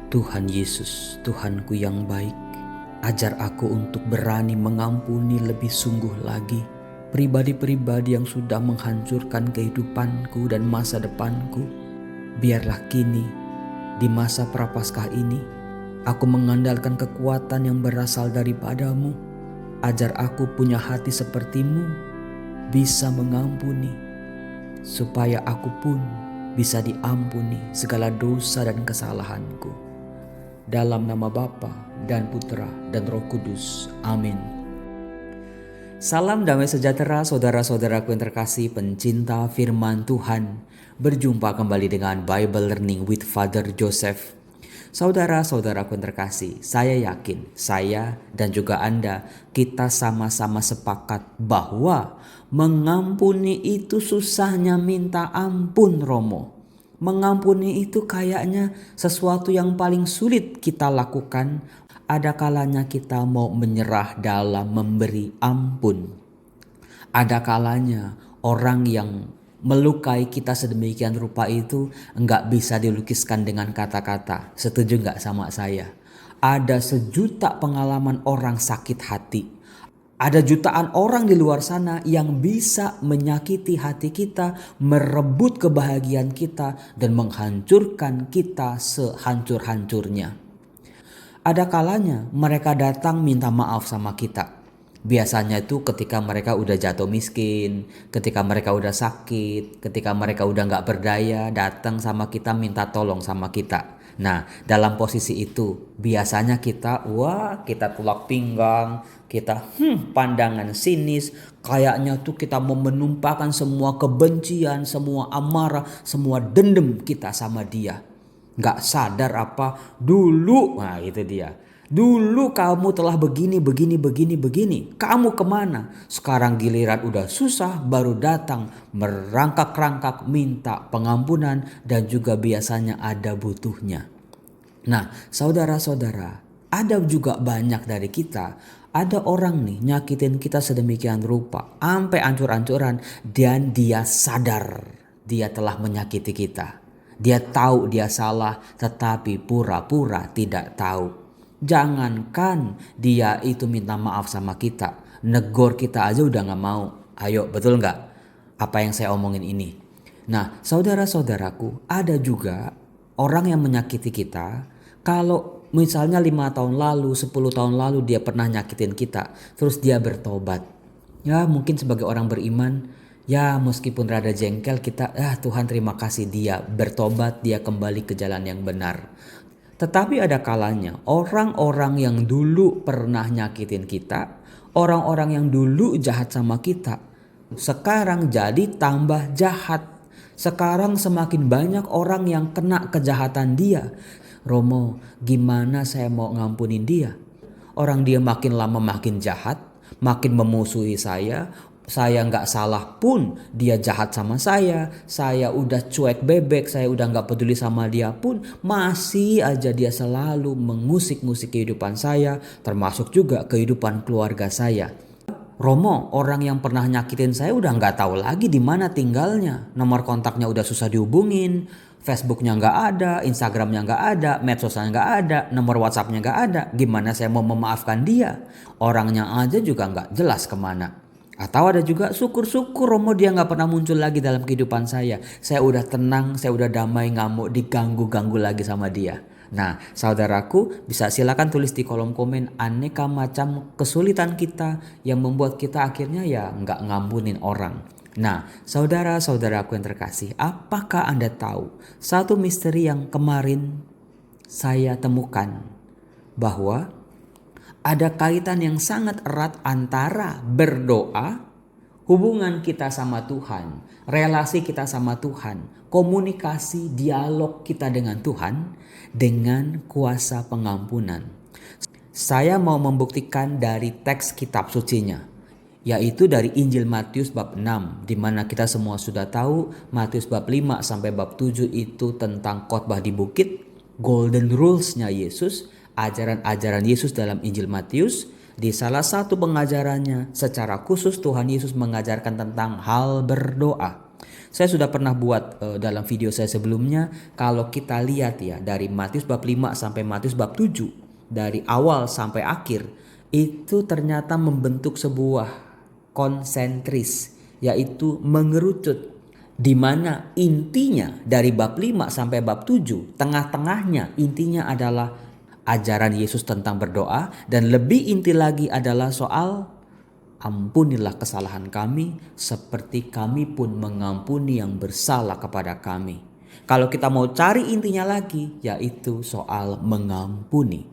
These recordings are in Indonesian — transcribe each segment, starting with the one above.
Tuhan Yesus, Tuhanku yang baik, ajar aku untuk berani mengampuni lebih sungguh lagi pribadi-pribadi yang sudah menghancurkan kehidupanku dan masa depanku. Biarlah kini, di masa Prapaskah ini, aku mengandalkan kekuatan yang berasal daripadamu. Ajar aku punya hati sepertimu, bisa mengampuni, supaya aku pun bisa diampuni segala dosa dan kesalahanku. Dalam nama Bapa dan Putra dan Roh Kudus. Amin. Salam damai sejahtera saudara-saudaraku yang terkasih pencinta firman Tuhan. Berjumpa kembali dengan Bible Learning with Father Joseph. Saudara-saudaraku yang terkasih, saya yakin saya dan juga Anda kita sama-sama sepakat bahwa mengampuni itu susahnya minta ampun, Romo. Mengampuni itu kayaknya sesuatu yang paling sulit kita lakukan. Ada kalanya kita mau menyerah dalam memberi ampun. Ada kalanya orang yang melukai kita sedemikian rupa itu enggak bisa dilukiskan dengan kata-kata. Setuju enggak sama saya? Ada sejuta pengalaman orang sakit hati. Ada jutaan orang di luar sana yang bisa menyakiti hati kita, merebut kebahagiaan kita, dan menghancurkan kita sehancur-hancurnya. Ada kalanya mereka datang minta maaf sama kita. Biasanya itu ketika mereka udah jatuh miskin, ketika mereka udah sakit, ketika mereka udah gak berdaya, datang sama kita minta tolong sama kita. Nah, dalam posisi itu biasanya kita tolak pinggang, kita pandangan sinis, kayaknya tuh kita mau menumpahkan semua kebencian, semua amarah, semua dendam kita sama dia. Gak sadar apa dulu, nah itu dia. Dulu kamu telah begini. Kamu kemana? Sekarang giliran udah susah baru datang merangkak-rangkak minta pengampunan dan juga biasanya ada butuhnya. Nah, saudara-saudara, ada juga banyak dari kita. Ada orang nih nyakitin kita sedemikian rupa sampai ancur-ancuran dan dia sadar dia telah menyakiti kita. Dia tahu dia salah tetapi pura-pura tidak tahu. Jangankan dia itu minta maaf sama kita, negor kita aja udah gak mau. Ayo, betul gak apa yang saya omongin ini? Nah, saudara-saudaraku, ada juga orang yang menyakiti kita. Kalau misalnya 5 tahun lalu, 10 tahun lalu dia pernah nyakitin kita, terus dia bertobat. Ya mungkin sebagai orang beriman, ya meskipun rada jengkel kita, Tuhan terima kasih dia bertobat, dia kembali ke jalan yang benar. Tetapi ada kalanya orang-orang yang dulu pernah nyakitin kita, orang-orang yang dulu jahat sama kita, sekarang jadi tambah jahat. Sekarang semakin banyak orang yang kena kejahatan dia. Romo, gimana saya mau ngampunin dia? Orang dia makin lama makin jahat, makin memusuhi saya. Saya gak salah pun dia jahat sama saya udah cuek bebek, saya udah gak peduli sama dia pun masih aja dia selalu mengusik-ngusik kehidupan saya, termasuk juga kehidupan keluarga saya. Romo, orang yang pernah nyakitin saya udah gak tahu lagi di mana tinggalnya, nomor kontaknya udah susah dihubungin, Facebooknya gak ada, Instagramnya gak ada, medsosnya gak ada, nomor WhatsAppnya gak ada. Gimana saya mau memaafkan dia? Orangnya aja juga gak jelas kemana. Atau ada juga syukur-syukur Romo dia gak pernah muncul lagi dalam kehidupan saya. Saya udah tenang, saya udah damai, gak mau diganggu-ganggu lagi sama dia. Nah, saudaraku bisa silakan tulis di kolom komen aneka macam kesulitan kita yang membuat kita akhirnya ya gak ngampunin orang. Nah, saudara-saudaraku yang terkasih, apakah Anda tahu satu misteri yang kemarin saya temukan? Bahwa ada kaitan yang sangat erat antara berdoa, hubungan kita sama Tuhan, relasi kita sama Tuhan, komunikasi, dialog kita dengan Tuhan, dengan kuasa pengampunan. Saya mau membuktikan dari teks kitab sucinya, yaitu dari Injil Matius bab 6, di mana kita semua sudah tahu Matius bab 5 sampai bab 7 itu tentang khotbah di bukit, golden rules-nya Yesus, ajaran-ajaran Yesus dalam Injil Matius. Di salah satu pengajarannya secara khusus Tuhan Yesus mengajarkan tentang hal berdoa. Saya sudah pernah buat dalam video saya sebelumnya, kalau kita lihat ya dari Matius bab 5 sampai Matius bab 7, dari awal sampai akhir, itu ternyata membentuk sebuah konsentris, yaitu mengerucut, di mana intinya dari bab 5 sampai bab 7, tengah-tengahnya intinya adalah ajaran Yesus tentang berdoa, dan lebih inti lagi adalah soal ampunilah kesalahan kami seperti kami pun mengampuni yang bersalah kepada kami. Kalau kita mau cari intinya lagi, yaitu soal mengampuni.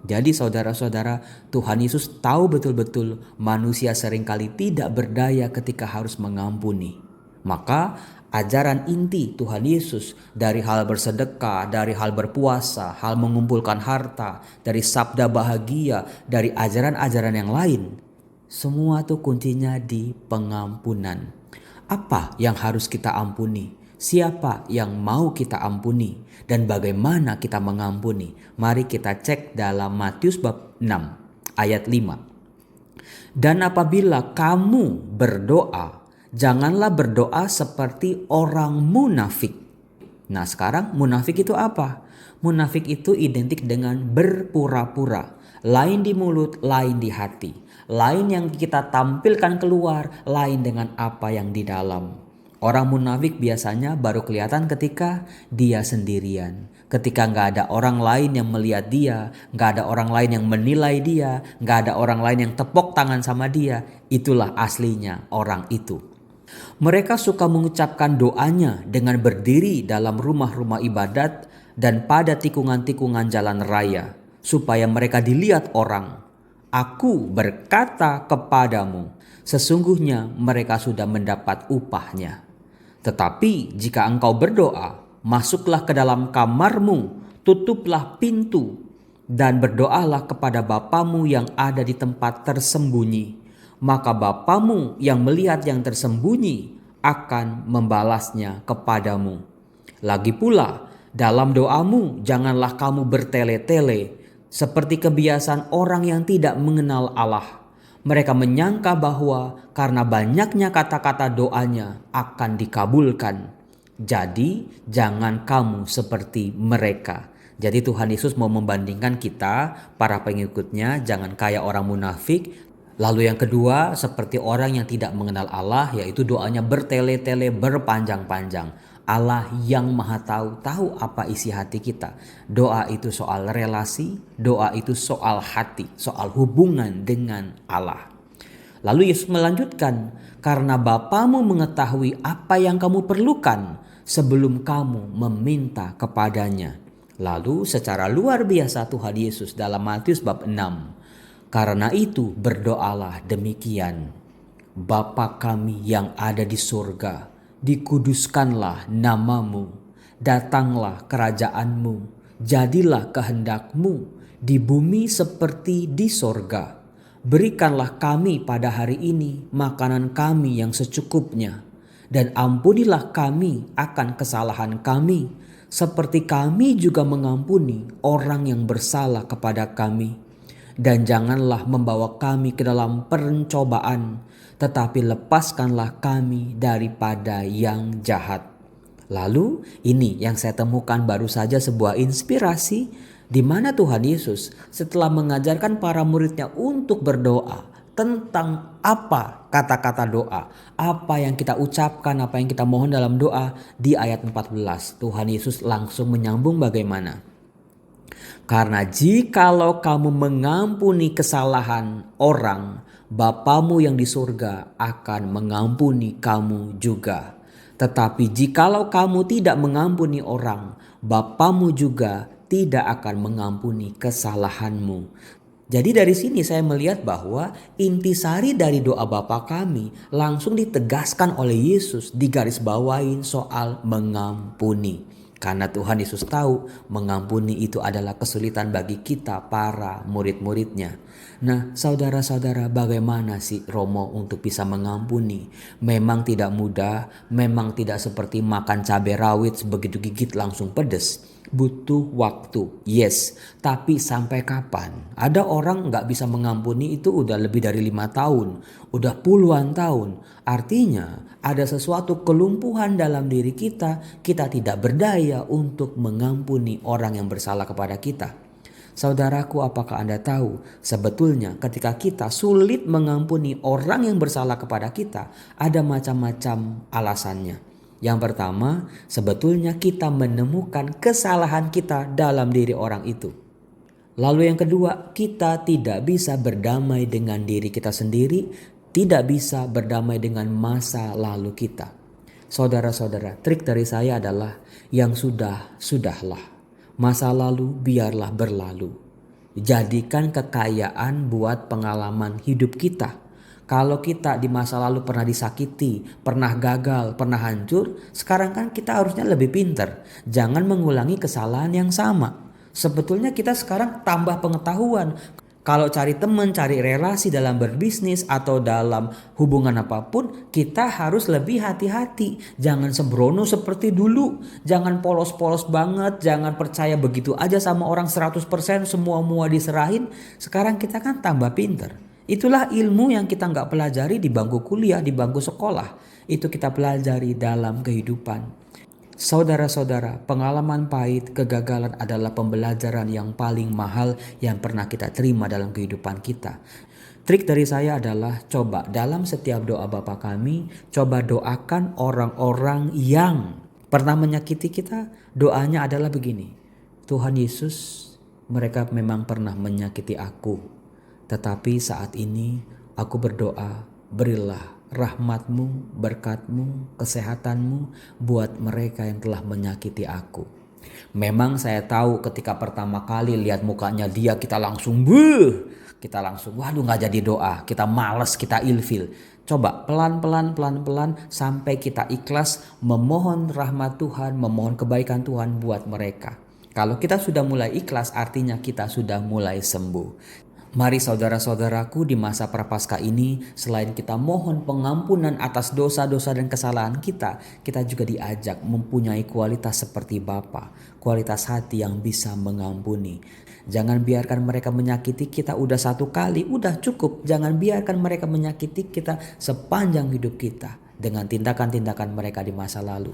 Jadi saudara-saudara, Tuhan Yesus tahu betul-betul manusia seringkali tidak berdaya ketika harus mengampuni. Maka ajaran inti Tuhan Yesus dari hal bersedekah, dari hal berpuasa, hal mengumpulkan harta, dari sabda bahagia, dari ajaran-ajaran yang lain, semua tuh kuncinya di pengampunan. Apa yang harus kita ampuni? Siapa yang mau kita ampuni? Dan bagaimana kita mengampuni? Mari kita cek dalam Matius bab 6 ayat 5. Dan apabila kamu berdoa, janganlah berdoa seperti orang munafik. Nah, sekarang munafik itu apa? Munafik itu identik dengan berpura-pura. Lain di mulut, lain di hati. Lain yang kita tampilkan keluar, lain dengan apa yang di dalam. Orang munafik biasanya baru kelihatan ketika dia sendirian. Ketika gak ada orang lain yang melihat dia, gak ada orang lain yang menilai dia, gak ada orang lain yang tepuk tangan sama dia. Itulah aslinya orang itu. Mereka suka mengucapkan doanya dengan berdiri dalam rumah-rumah ibadat dan pada tikungan-tikungan jalan raya, supaya mereka dilihat orang. Aku berkata kepadamu, sesungguhnya mereka sudah mendapat upahnya. Tetapi jika engkau berdoa, masuklah ke dalam kamarmu, tutuplah pintu, dan berdoalah kepada Bapamu yang ada di tempat tersembunyi. Maka Bapamu yang melihat yang tersembunyi akan membalasnya kepadamu. Lagi pula, dalam doamu janganlah kamu bertele-tele, seperti kebiasaan orang yang tidak mengenal Allah. Mereka menyangka bahwa karena banyaknya kata-kata doanya akan dikabulkan. Jadi jangan kamu seperti mereka. Jadi Tuhan Yesus mau membandingkan kita, para pengikutnya, jangan kayak orang munafik. Lalu yang kedua, seperti orang yang tidak mengenal Allah, yaitu doanya bertele-tele, berpanjang-panjang. Allah yang maha tahu apa isi hati kita. Doa itu soal relasi, doa itu soal hati, soal hubungan dengan Allah. Lalu Yesus melanjutkan, karena Bapamu mengetahui apa yang kamu perlukan sebelum kamu meminta kepadanya. Lalu secara luar biasa Tuhan Yesus dalam Matius bab 6, karena itu berdoalah demikian, Bapa kami yang ada di surga, dikuduskanlah namamu, datanglah kerajaanmu, jadilah kehendakmu di bumi seperti di sorga. Berikanlah kami pada hari ini makanan kami yang secukupnya, dan ampunilah kami akan kesalahan kami, seperti kami juga mengampuni orang yang bersalah kepada kami. Dan janganlah membawa kami ke dalam pencobaan, tetapi lepaskanlah kami daripada yang jahat. Lalu ini yang saya temukan baru saja sebuah inspirasi, di mana Tuhan Yesus setelah mengajarkan para muridnya untuk berdoa tentang apa kata-kata doa, apa yang kita ucapkan, apa yang kita mohon dalam doa, di ayat 14 Tuhan Yesus langsung menyambung bagaimana? Karena jikalau kamu mengampuni kesalahan orang, Bapamu yang di surga akan mengampuni kamu juga. Tetapi jikalau kamu tidak mengampuni orang, Bapamu juga tidak akan mengampuni kesalahanmu. Jadi dari sini saya melihat bahwa intisari dari doa Bapa kami langsung ditegaskan oleh Yesus, digarisbawahi soal mengampuni. Karena Tuhan Yesus tahu mengampuni itu adalah kesulitan bagi kita para murid-muridnya. Nah, saudara-saudara, bagaimana sih Romo untuk bisa mengampuni? Memang tidak mudah, memang tidak seperti makan cabai rawit begitu gigit langsung pedes. butuh waktu. Yes, tapi sampai kapan? Ada orang nggak bisa mengampuni itu udah lebih dari 5 tahun, udah puluhan tahun. Artinya ada sesuatu kelumpuhan dalam diri kita, kita tidak berdaya untuk mengampuni orang yang bersalah kepada kita. Saudaraku, apakah Anda tahu sebetulnya ketika kita sulit mengampuni orang yang bersalah kepada kita, ada macam-macam alasannya. Yang pertama, sebetulnya kita menemukan kesalahan kita dalam diri orang itu. Lalu yang kedua, kita tidak bisa berdamai dengan diri kita sendiri, tidak bisa berdamai dengan masa lalu kita. Saudara-saudara, trik dari saya adalah yang sudah-sudahlah. Masa lalu biarlah berlalu. Jadikan kekayaan buat pengalaman hidup kita. Kalau kita di masa lalu pernah disakiti, pernah gagal, pernah hancur, sekarang kan kita harusnya lebih pintar. Jangan mengulangi kesalahan yang sama. Sebetulnya kita sekarang tambah pengetahuan. Kalau cari teman, cari relasi dalam berbisnis atau dalam hubungan apapun, kita harus lebih hati-hati. Jangan sembrono seperti dulu. Jangan polos-polos banget. Jangan percaya begitu aja sama orang 100% semua-mua diserahin. Sekarang kita kan tambah pintar. Itulah ilmu yang kita nggak pelajari di bangku kuliah, di bangku sekolah. Itu kita pelajari dalam kehidupan. Saudara-saudara, pengalaman pahit, kegagalan adalah pembelajaran yang paling mahal yang pernah kita terima dalam kehidupan kita. Trik dari saya adalah coba dalam setiap doa Bapa kami, coba doakan orang-orang yang pernah menyakiti kita. Doanya adalah begini, Tuhan Yesus, mereka memang pernah menyakiti aku. Tetapi saat ini aku berdoa, berilah rahmat-Mu, berkat-Mu, kesehatan-Mu buat mereka yang telah menyakiti aku. Memang saya tahu ketika pertama kali lihat mukanya dia kita langsung waduh gak jadi doa, kita malas, kita ilfil. Coba pelan-pelan sampai kita ikhlas memohon rahmat Tuhan, memohon kebaikan Tuhan buat mereka. Kalau kita sudah mulai ikhlas artinya kita sudah mulai sembuh. Mari saudara-saudaraku di masa prapaskah ini selain kita mohon pengampunan atas dosa-dosa dan kesalahan kita juga diajak mempunyai kualitas seperti Bapa, kualitas hati yang bisa mengampuni. Jangan biarkan mereka menyakiti kita udah satu kali, udah cukup. Jangan biarkan mereka menyakiti kita sepanjang hidup kita dengan tindakan-tindakan mereka di masa lalu.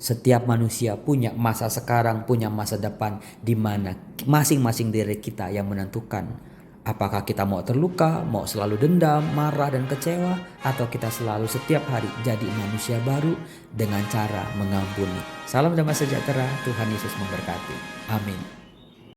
Setiap manusia punya masa sekarang, punya masa depan di mana masing-masing diri kita yang menentukan. Apakah kita mau terluka, mau selalu dendam, marah dan kecewa, atau kita selalu setiap hari jadi manusia baru dengan cara mengampuni. Salam damai sejahtera, Tuhan Yesus memberkati. Amin.